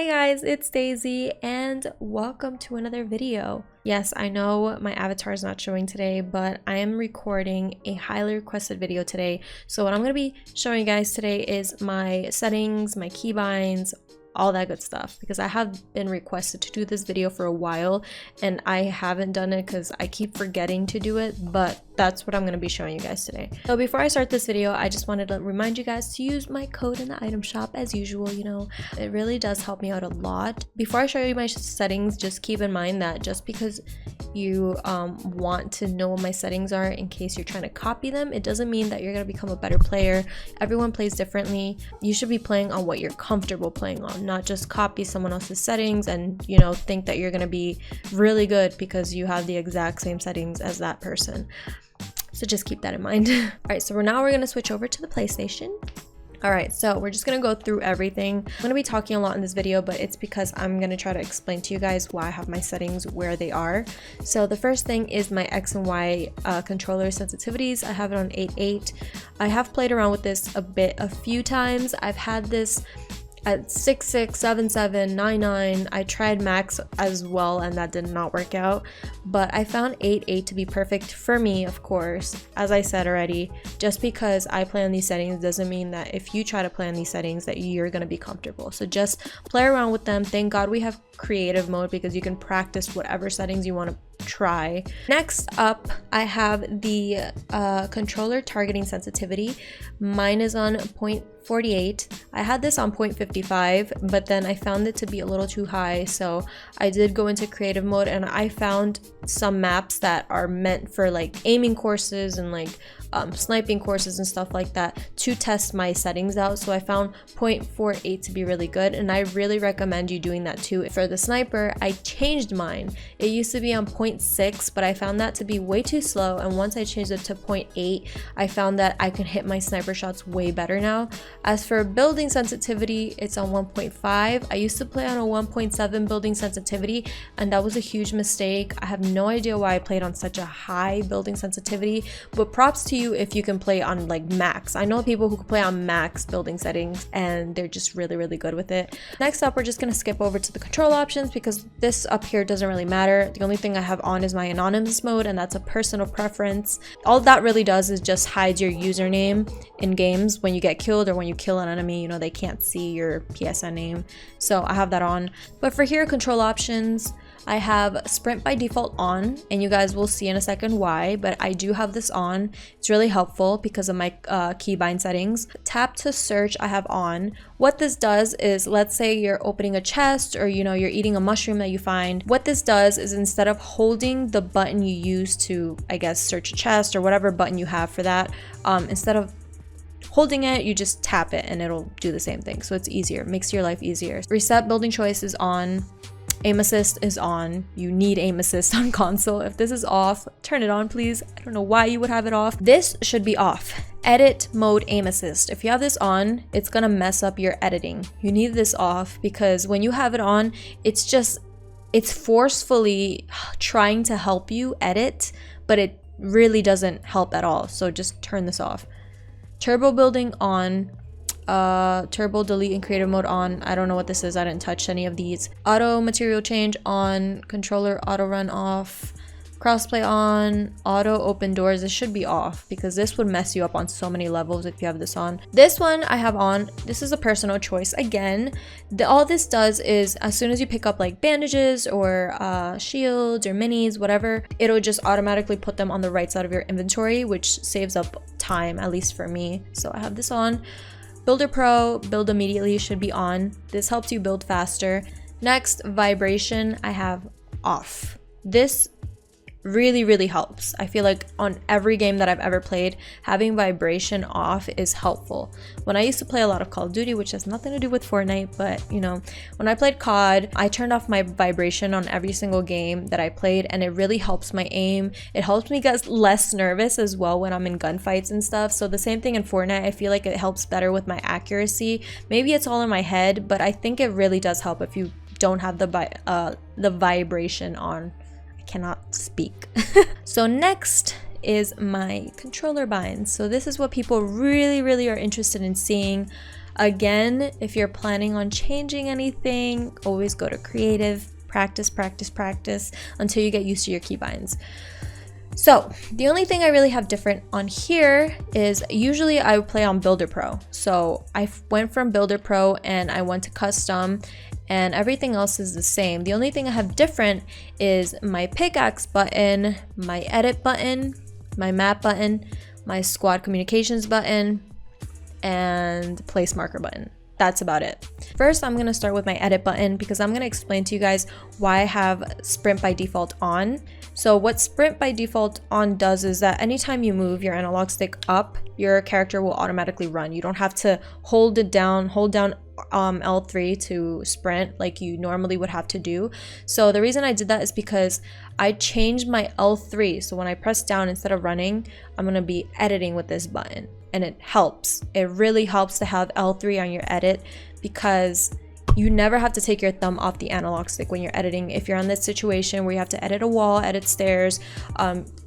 Hey guys, it's Daisy and welcome to another video. Yes, I know my avatar is not showing today, but I am recording a highly requested video today. So what I'm going to be showing you guys today is my settings, my keybinds, all that good stuff, because I have been requested to do this video for a while and I haven't done it because I keep forgetting to do it, but that's what I'm going to be showing you guys today. So before I start this video, I just wanted to remind you guys to use my code in the item shop as usual. You know, it really does help me out a lot. Before I show you my settings, just keep in mind that just because you want to know what my settings are in case you're trying to copy them, it doesn't mean that you're going to become a better player. Everyone plays differently. You should be playing on what you're comfortable playing on, not just copy someone else's settings and, you know, think that you're going to be really good because you have the exact same settings as that person. So just keep that in mind. All right, so now we're going to switch over to the PlayStation. All right, so we're just going to go through everything. I'm going to be talking a lot in this video, but it's because I'm going to try to explain to you guys why I have my settings where they are. So the first thing is my X and Y controller sensitivities. I have it on 8.8. I have played around with this a few times. I've had this at 6.6, 7.7, 9.9. I tried max as well and that did not work out, but I found 8.8 to be perfect for me. Of course, as I said already, just because I play on these settings doesn't mean that if you try to play on these settings that you're going to be comfortable. So just play around with them. Thank God we have creative mode because you can practice whatever settings you want to try. Next up, I have the controller targeting sensitivity. Mine is on 0.48. I had this on 0.55, but then I found it to be a little too high, so I did go into creative mode and I found some maps that are meant for like aiming courses and like sniping courses and stuff like that to test my settings out. So I found 0.48 to be really good, and I really recommend you doing that too. For the sniper, I changed mine. It used to be on 0.6, but I found that to be way too slow, and once I changed it to 0.8, I found that I can hit my sniper shots way better now. As for building sensitivity, it's on 1.5. I used to play on a 1.7 building sensitivity, and that was a huge mistake. I have no idea why I played on such a high building sensitivity, but props to you if you can play on like max. I know people who can play on max building settings and they're just really good with it. Next up, we're just going to skip over to the control options because this up here doesn't really matter. The only thing I have on is my anonymous mode, and that's a personal preference. All that really does is just hide your username in games. When you get killed or when you kill an enemy, you know, they can't see your PSN name, so I have that on. But for here, control options, I have sprint by default on, and you guys will see in a second why, but I do have this on. It's really helpful because of my keybind settings. Tap to search I have on. What this does is, let's say you're opening a chest or, you know, you're eating a mushroom that you find. What this does is, instead of holding the button you use to, I guess, search a chest or whatever button you have for that, instead of holding it, you just tap it and it'll do the same thing. So it's easier, makes your life easier. Reset building choice is on. Aim assist is on. You need aim assist on console. If this is off, turn it on please. I don't know why you would have it off. This should be off. Edit mode aim assist. If you have this on, it's gonna mess up your editing. You need this off because when you have it on, it's forcefully trying to help you edit, but it really doesn't help at all. So just turn this off. Turbo building on. Turbo delete and creative mode on. I don't know what this is. I didn't touch any of these. Auto material change on. Controller auto run off. Crossplay on. Auto open doors. This should be off because this would mess you up on so many levels if you have this on. This one I have on. This is a personal choice. Again, all this does is, as soon as you pick up like bandages or shields or minis, whatever, it'll just automatically put them on the right side of your inventory, which saves up time, at least for me. So I have this on. Builder Pro, build immediately should be on. This helps you build faster. Next, vibration I have off. This really helps. I feel like on every game that I've ever played, having vibration off is helpful. When I used to play a lot of Call of Duty, which has nothing to do with Fortnite, but you know, when I played COD, I turned off my vibration on every single game that I played, and it really helps my aim. It helps me get less nervous as well when I'm in gunfights and stuff. So the same thing in Fortnite, I feel like it helps better with my accuracy. Maybe it's all in my head, but I think it really does help if you don't have the vibration on. Cannot speak. So next is my controller binds. So this is what people really are interested in seeing. Again, if you're planning on changing anything, always go to creative, practice until you get used to your keybinds. So the only thing I really have different on here is usually I would play on Builder Pro. So I went from Builder Pro and I went to custom, and everything else is the same. The only thing I have different is my pickaxe button, my edit button, my map button, my squad communications button, and place marker button. That's about it. First, I'm gonna start with my edit button because I'm gonna explain to you guys why I have sprint by default on. So what sprint by default on does is that anytime you move your analog stick up, your character will automatically run. You don't have to hold down L3 to sprint like you normally would have to do. So the reason I did that is because I changed my L3. So when I press down, instead of running, I'm gonna be editing with this button. And it helps. It really helps to have L3 on your edit because you never have to take your thumb off the analog stick when you're editing. If you're on this situation where you have to edit a wall, edit stairs,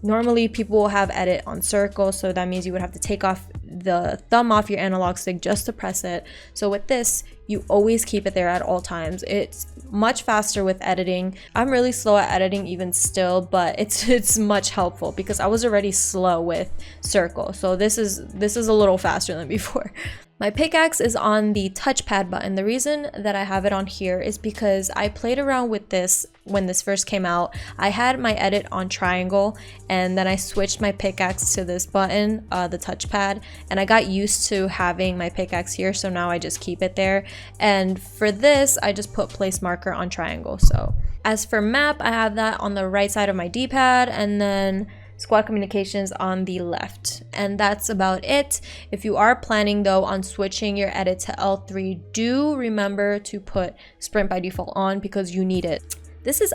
normally people will have edit on circle, so that means you would have to take off the thumb off your analog stick just to press it. So with this, you always keep it there at all times. It's much faster with editing. I'm really slow at editing even still, but it's much helpful because I was already slow with circle. So this is a little faster than before. My pickaxe is on the touchpad button. The reason that I have it on here is because I played around with this when this first came out. I had my edit on triangle and then I switched my pickaxe to this button, the touchpad, and I got used to having my pickaxe here, so now I just keep it there. And for this, I just put place marker on triangle. So as for map, I have that on the right side of my D-pad, and then squad communications on the left, and that's about it. If you are planning though on switching your edit to L3, do remember to put sprint by default on because you need it.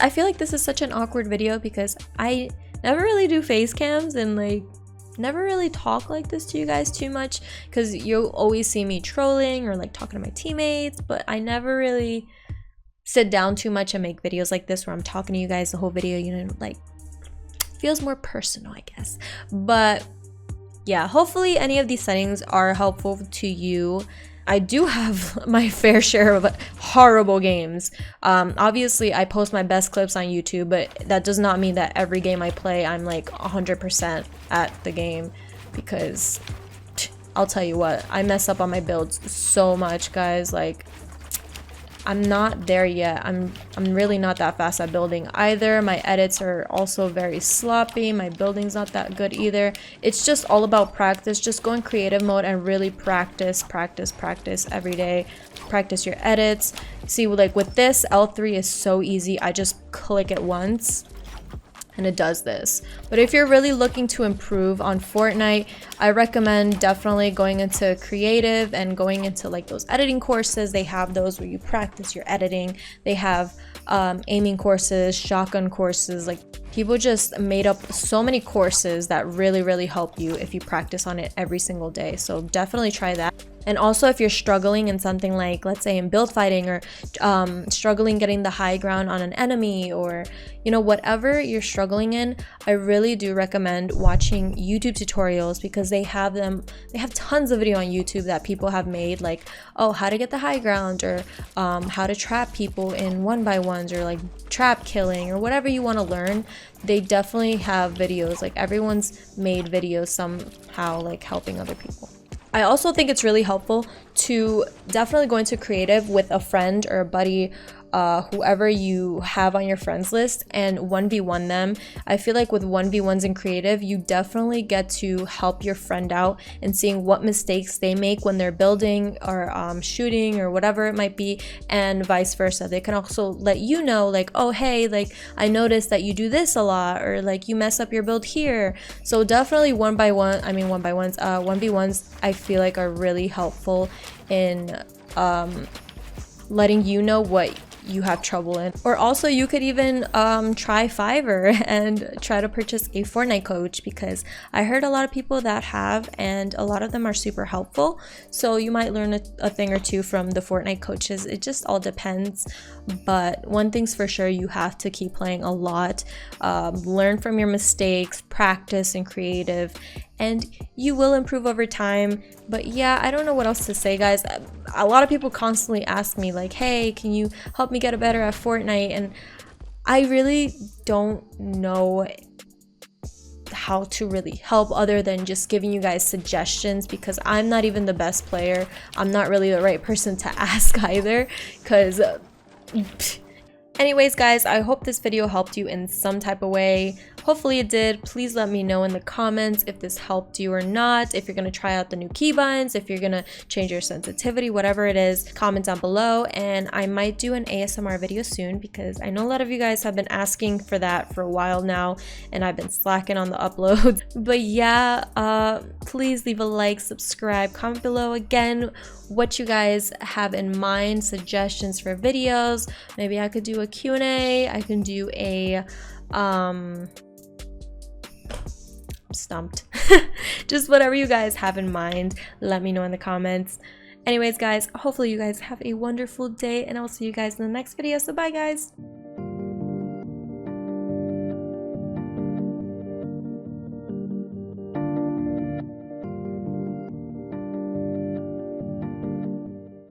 I feel like this is such an awkward video because I never really do face cams and like never really talk like this to you guys too much because you'll always see me trolling or like talking to my teammates, but I never really sit down too much and make videos like this where I'm talking to you guys the whole video, you know, like feels more personal, I guess. But yeah, hopefully any of these settings are helpful to you. I do have my fair share of horrible games. Obviously I post my best clips on YouTube, but that does not mean that every game I play I'm like 100% at the game, because I'll tell you what, I mess up on my builds so much, guys. Like, I'm not there yet. I'm really not that fast at building either. My edits are also very sloppy. My building's not that good either. It's just all about practice. Just go in creative mode and really practice every day. Practice your edits. See, like with this, L3 is so easy. I just click it once and it does this. But if you're really looking to improve on Fortnite, I recommend definitely going into creative and going into like those editing courses. They have those where you practice your editing. They have aiming courses, shotgun courses. Like, people just made up so many courses that really help you if you practice on it every single day. So definitely try that. And also, if you're struggling in something like, let's say in build fighting, or struggling getting the high ground on an enemy, or, you know, whatever you're struggling in, I really do recommend watching YouTube tutorials, because they have tons of video on YouTube that people have made, like, oh, how to get the high ground, or how to trap people in 1x1s, or like trap killing, or whatever you want to learn. They definitely have videos. Like, everyone's made videos somehow, like helping other people. I also think it's really helpful to definitely go into creative with a friend or a buddy, whoever you have on your friends list, and 1v1 them. I feel like with 1v1s in creative, you definitely get to help your friend out and seeing what mistakes they make when they're building or shooting or whatever it might be, and vice versa. They can also let you know, like, oh hey, like, I noticed that you do this a lot, or like you mess up your build here. So definitely 1v1s I feel like are really helpful in letting you know what you have trouble in. Or also, you could even try Fiverr and try to purchase a Fortnite coach, because I heard a lot of people that have, and a lot of them are super helpful. So you might learn a thing or two from the Fortnite coaches. It just all depends. But one thing's for sure, you have to keep playing a lot, learn from your mistakes, practice in creative, and you will improve over time. But yeah, I don't know what else to say, guys. A lot of people constantly ask me like, hey, can you help me get better at Fortnite? And I really don't know how to really help other than just giving you guys suggestions, because I'm not even the best player. I'm not really the right person to ask either, because anyways, guys, I hope this video helped you in some type of way. Hopefully it did. Please let me know in the comments if this helped you or not, if you're going to try out the new keybinds, if you're going to change your sensitivity, whatever it is, comment down below. And I might do an ASMR video soon, because I know a lot of you guys have been asking for that for a while now, and I've been slacking on the upload. But yeah, please leave a like, subscribe, comment below again what you guys have in mind, suggestions for videos. Maybe I could do a Q&A, I can do a stumped. Just whatever you guys have in mind, let me know in the comments. Anyways, guys, hopefully you guys have a wonderful day, and I'll see you guys in the next video. So bye, guys.